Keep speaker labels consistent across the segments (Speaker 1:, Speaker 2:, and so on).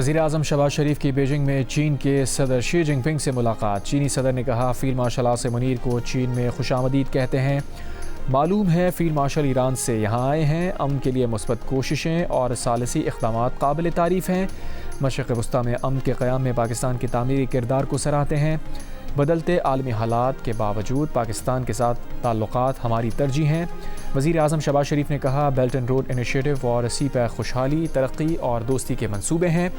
Speaker 1: वज़ीर-ए-आज़म शहबाज शरीफ की बीजिंग में चीन के सदर शी जिनपिंग से मुलाकात। चीनी सदर ने कहा फील्ड मार्शल आसिम मुनीर को चीन में खुशामदीद कहते हैं। मालूम है फील्ड मार्शल ईरान से यहाँ आए हैं। अमन के लिए मुस्बत कोशिशें और सालिसी इक़दामात काबिल तारीफ़ हैं। मशरिक़ वस्ता में अमन के क़याम में पाकिस्तान के तामीरी किरदार को सराहते हैं। बदलते आलमी हालात के बावजूद पाकिस्तान के साथ ताल्लुकात हमारी तरजीह हैं। वज़ीर-ए-आज़म शहबाज शरीफ ने कहा बेल्ट एंड रोड इनिशिएटिव और सी-पैक खुशहाली, तरक्की और दोस्ती के मंसूबे हैं।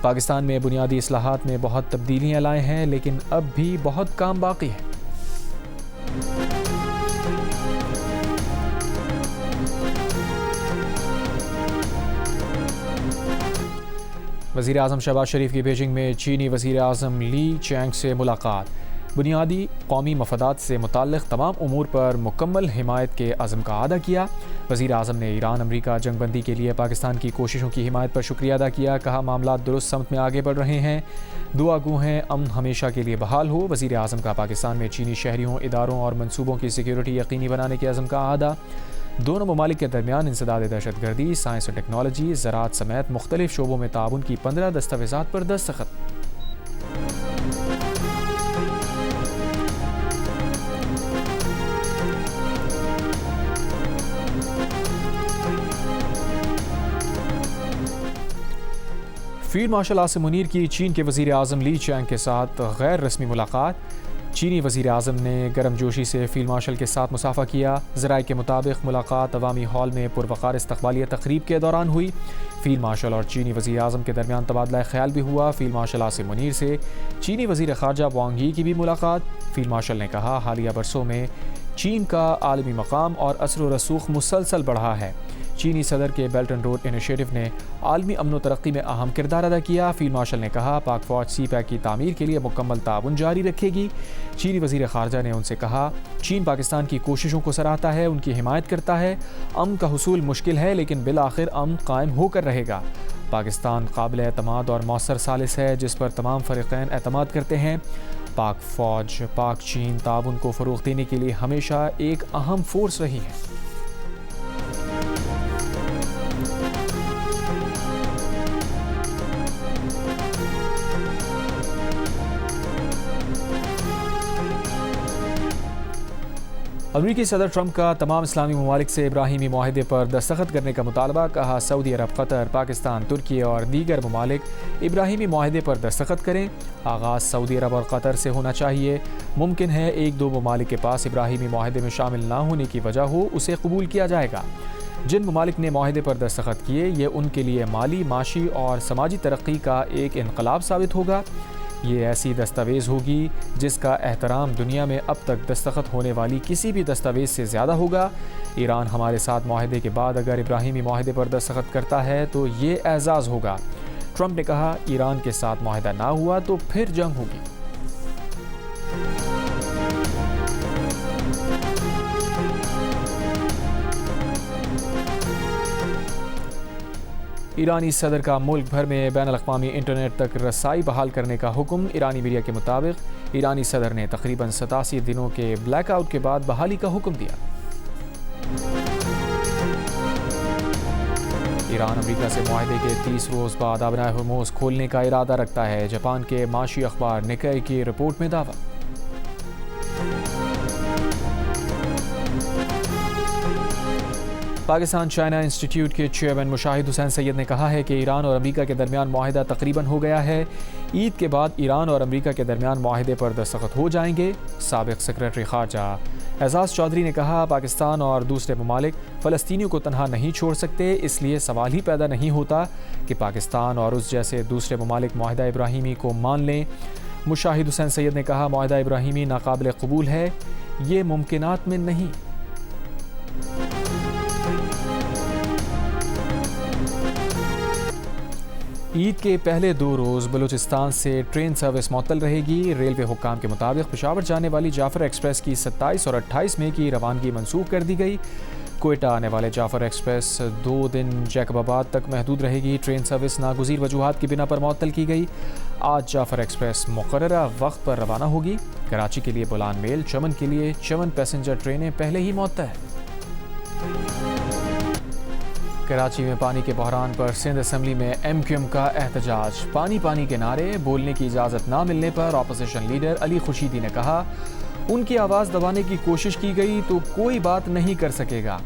Speaker 1: पाकिस्तान में बुनियादी इस्लाहात में बहुत तब्दीलियाँ लाए हैं, लेकिन अब भी बहुत काम बाकी है। वज़ीर-ए-आज़म शहबाज शरीफ की बीजिंग में चीनी वज़ीर-ए-आज़म ली चैंग से मुलाकात। बुनियादी कौमी मफादात से मुताल्लिक़ तमाम उमूर पर मुकम्मल हिमायत के अज़्म का अदा किया। वज़ीर-ए-आज़म ने ईरान अमरीका जंगबंदी के लिए पाकिस्तान की कोशिशों की हिमायत पर शुक्रिया अदा किया। कहा मामलात दुरुस्त समत में आगे बढ़ रहे हैं। दुआ गो हैं अमन हमेशा के लिए बहाल हो। वज़ीर-ए-आज़म का पाकिस्तान में चीनी शहरियों, इदारों और मनसूबों की सिक्योरिटी यकीनी बनाने के अज़्म का अहदा। दोनों ममालिक के दरमियान इंसदाद दहशतगर्दी, साइंस और टेक्नोलॉजी, ज़राअत समेत मुख्तलिफ शोबों में ताउन की 15 दस्तावेज़ात पर दस्तखत। फील्ड मार्शल आसिम मुनीर की चीन के वज़ीर-ए-आज़म ली चैंग के साथ गैर रस्मी मुलाकात। चीनी वज़ीर-ए-आज़म ने गर्मजोशी से फील्ड मार्शल के साथ मुसाफा किया। ज़राए के मुताबिक मुलाकात अवामी हॉल में पुरवक़ार इस्तक़बालिया तक़रीब के दौरान हुई। फील्ड मार्शल और चीनी वज़ीर-ए-आज़म के दरमियान तबादला ख़याल भी हुआ। फील्ड मार्शल आसिम मुनीर से चीनी वज़ीर ख़ारजा वांग यी की भी मुलाकात। फील्ड मार्शल ने कहा हालिया बरसों में चीन का आलमी मकाम और असर व रसूख मुसलसल बढ़ा है। चीनी सदर के बेल्ट एंड रोड इनिशिएटिव ने आलमी अमन व तरक्की में अहम किरदार अदा किया। फील्ड मार्शल ने कहा पाक फ़ौज सी-पैक की तामीर के लिए मुकम्मल ताउन जारी रखेगी। चीनी वज़ीर ख़ारजा ने उनसे कहा चीन पाकिस्तान की कोशिशों को सराहता है, उनकी हिमायत करता है। अमन का हुसूल मुश्किल है, लेकिन बिल आखिर अमन कायम होकर रहेगा। पाकिस्तान काबिल एतमाद और मौसर सालिस है, जिस पर तमाम फ़रीक़ैन एतमाद करते हैं। पाक फ़ौज पाक चीन ताउन को फ़रोग़ देने के लिए हमेशा एक अहम फोर्स रही है। अमरीकी सदर ट्रंप का तमाम इस्लामी ममालिक से इब्राहिमी मुआहदे पर दस्तखत करने का मुतालबा। कहा सऊदी अरब, कतर, पाकिस्तान, तुर्की और दीगर ममालिक इब्राहिमी मुआहदे पर दस्तखत करें। आगाज़ सऊदी अरब और कतर से होना चाहिए। मुमकिन है एक दो ममालिक के पास इब्राहिमी मुआहदे में शामिल ना होने की वजह हो, उसे कबूल किया जाएगा। जिन ममालिक ने मुआहदे पर दस्तखत किए ये उनके लिए माली, माशी और समाजी तरक्की का एक इनकलाब साबित होगा। ये ऐसी दस्तावेज़ होगी जिसका एहतराम दुनिया में अब तक दस्तखत होने वाली किसी भी दस्तावेज़ से ज़्यादा होगा। ईरान हमारे साथ मुआहदे के बाद अगर इब्राहिमी मुआहदे पर दस्तखत करता है तो ये एजाज़ होगा। ट्रंप ने कहा ईरान के साथ मुआहदा ना हुआ तो फिर जंग होगी। ईरानी सदर का मुल्क भर में बैनुल-अक़वामी इंटरनेट तक रसाई बहाल करने का हुक्म। ईरानी मीडिया के मुताबिक ईरानी सदर ने तकरीबन 87 दिनों के ब्लैकआउट के बाद बहाली का हुक्म दिया। ईरान अमेरिका से मुआहदे के 30 रोज़ बाद आबनाए हर्मुज़ खोलने का इरादा रखता है। जापान के माशी अखबार निकाई की रिपोर्ट में दावा। पाकिस्तान चाइना इंस्टीट्यूट के चेयरमैन मुशाहिद हुसैन सैयद ने कहा है कि ईरान और अमेरिका के दरमियान मुआहदा तकरीबन हो गया है। ईद के बाद ईरान और अमेरिका के दरमियान मुआहदे पर दस्तखत हो जाएंगे। साबिक़ सेक्रेटरी ख़ारजा एजाज़ चौधरी ने कहा पाकिस्तान और दूसरे ममालिक फ़लस्तीनियों को तनहा नहीं छोड़ सकते, इसलिए सवाल ही पैदा नहीं होता कि पाकिस्तान और उस जैसे दूसरे ममालिक मुआहदा इब्राहिमी को मान लें। मुशाहिद हुसैन सैयद ने कहा मुआहदा इब्राहिमी नाकाबिल कबूल है, ये मुमकिनात में नहीं। ईद के पहले 2 रोज़ बलूचिस्तान से ट्रेन सर्विस मुअत्तल रहेगी। रेलवे हुक्काम के मुताबिक पेशावर जाने वाली जाफ़र एक्सप्रेस की 27 और 28 मई की रवानगी मनसूख कर दी गई। कोयटा आने वाले जाफ़र एक्सप्रेस 2 दिन जैकबाबाद तक महदूद रहेगी। ट्रेन सर्विस नागुज़ीर वजूहात की बिना पर मुअत्तल की गई। आज जाफ़र एक्सप्रेस मुक़र्ररा वक्त पर रवाना होगी। कराची के लिए बुलान मेल, चमन के लिए 54 पैसेंजर ट्रेनें पहले ही मुअत्तल है। کراچی میں پانی کے بحران پر سندھ اسمبلی میں ایم کیو ایم کا احتجاج. پانی کے نعرے. بولنے کی اجازت نہ ملنے پر اپوزیشن لیڈر علی خورشیدی نے کہا ان کی آواز دبانے کی کوشش کی گئی تو کوئی بات نہیں کر سکے گا.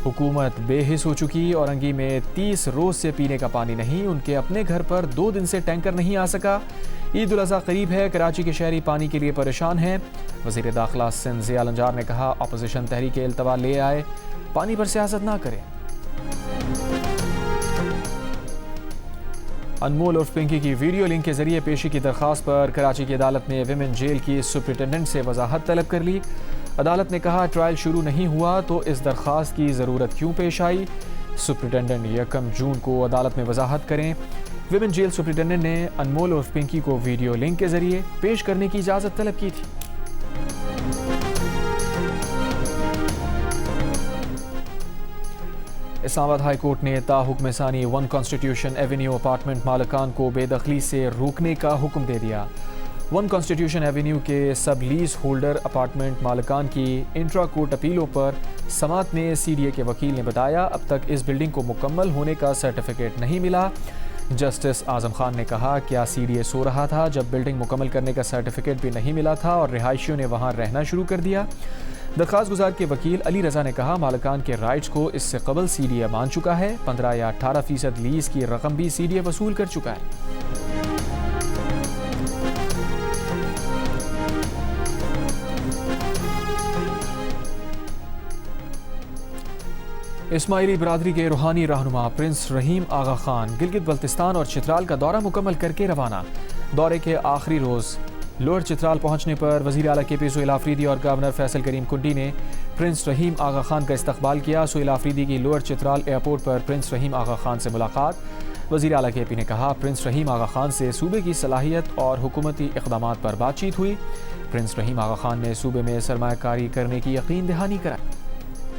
Speaker 1: حکومت بے حس ہو چکی. اورنگی میں 30 روز سے پینے کا پانی نہیں. ان کے اپنے گھر پر 2 دن سے ٹینکر نہیں آ سکا. عید الاضحیٰ قریب ہے. کراچی کے شہری پانی کے لیے پریشان ہیں. وزیر داخلہ سندھ ضیاء النجار نے کہا اپوزیشن تحریک التوا لے آئے, پانی پر سیاست نہ کرے. انمول عرف پنکی کی ویڈیو لنک کے ذریعے پیشی کی درخواست پر کراچی کی عدالت نے ویمن جیل کی سپرنٹینڈنٹ سے وضاحت طلب کر لی. عدالت نے کہا ٹرائل شروع نہیں ہوا تو اس درخواست کی ضرورت کیوں پیش آئی. سپرنٹینڈنٹ 1 جون کو عدالت میں وضاحت کریں. ویمن جیل سپرنٹینڈنٹ نے انمول عرف پنکی کو ویڈیو لنک کے ذریعے پیش کرنے کی اجازت طلب کی تھی. اسلام آباد ہائی کورٹ نے تا حکم ثانی 1 کانسٹیٹیوشن ایونیو اپارٹمنٹ مالکان کو بے دخلی سے روکنے کا حکم دے دیا. 1 کانسٹیٹیوشن ایونیو کے سب لیز ہولڈر اپارٹمنٹ مالکان کی انٹرا کورٹ اپیلوں پر سماعت میں سی ڈی اے کے وکیل نے بتایا اب تک اس بلڈنگ کو مکمل ہونے کا سرٹیفکیٹ نہیں ملا. جسٹس اعظم خان نے کہا کیا سی ڈی اے سو رہا تھا جب بلڈنگ مکمل کرنے کا سرٹیفکیٹ بھی نہیں ملا تھا اور رہائشیوں نے وہاں رہنا شروع کر دیا. درخواست گزار کے وکیل علی رضا نے کہا مالکان کے رائٹس کو اس سے قبل سی ڈی اے مان چکا ہے. 15 یا 18% لیز کی رقم بھی سی ڈی اے وصول کر چکا ہے. اسماعیلی برادری کے روحانی رہنما پرنس رحیم آغا خان گلگت بلتستان اور چترال کا دورہ مکمل کر کے روانہ. دورے کے آخری روز لوئر چترال پہنچنے پر وزیر اعلیٰ کے پی سہیل آفریدی اور گورنر فیصل کریم کنڈی نے پرنس رحیم آغا خان کا استقبال کیا. سہیل آفریدی کی لوئر چترال ایئرپورٹ پر پرنس رحیم آغا خان سے ملاقات. وزیر اعلیٰ کے پی نے کہا پرنس رحیم آغا خان سے صوبے کی صلاحیت اور حکومتی اقدامات پر بات چیت ہوئی. پرنس رحیم آغا خان نے صوبے میں سرمایہ کاری کرنے کی یقین دہانی کرائی.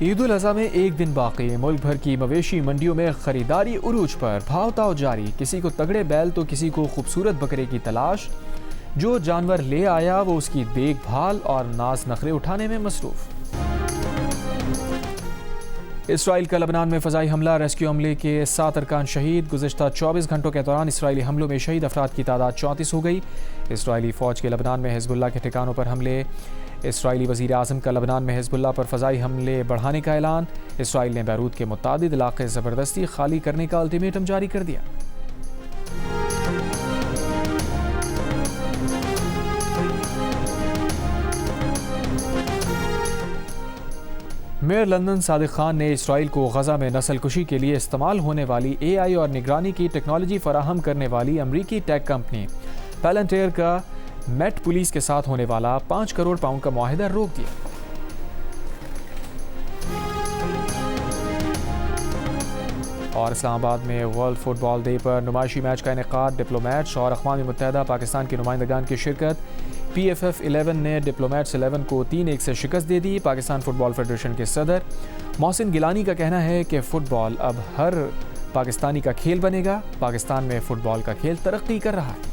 Speaker 1: عید الاضحیٰ میں 1 دن باقی. ملک بھر کی مویشی منڈیوں میں خریداری عروج پر. بھاؤ تاؤ جاری. کسی کو تگڑے بیل تو کسی کو خوبصورت بکرے کی تلاش. جو جانور لے آیا وہ اس کی دیکھ بھال اور ناز نخرے اٹھانے میں مصروف. اسرائیل کا لبنان میں فضائی حملہ. ریسکیو عملے کے 7 ارکان شہید. گزشتہ 24 گھنٹوں کے دوران اسرائیلی حملوں میں شہید افراد کی تعداد 34 ہو گئی. اسرائیلی فوج کے لبنان میں حزب اللہ کے ٹھکانوں پر حملے. اسرائیلی وزیر اعظم کا لبنان میں حزب اللہ پر فضائی حملے بڑھانے کا اعلان. اسرائیل نے بیروت کے متعدد علاقے زبردستی خالی کرنے کا الٹیمیٹم جاری کر دیا. میئر لندن صادق خان نے اسرائیل کو غزہ میں نسل کشی کے لیے استعمال ہونے والی اے آئی اور نگرانی کی ٹیکنالوجی فراہم کرنے والی امریکی ٹیک کمپنی پیلنٹیر کا میٹ پولیس کے ساتھ ہونے والا 5 کروڑ پاؤنڈ کا معاہدہ روک دیا. اور اسلام آباد میں ورلڈ فٹ بال ڈے پر نمائشی میچ کا انعقاد. ڈپلومیٹس اور اقوام متحدہ پاکستان کے نمائندگان کی شرکت. پی ایف ایف 11 نے ڈپلومیٹس 11 کو 3-1 سے شکست دے دی. پاکستان فٹ بال فیڈریشن کے صدر محسن گیلانی کا کہنا ہے کہ فٹ بال اب ہر پاکستانی کا کھیل بنے گا. پاکستان میں فٹ بال کا کھیل ترقی کر رہا ہے.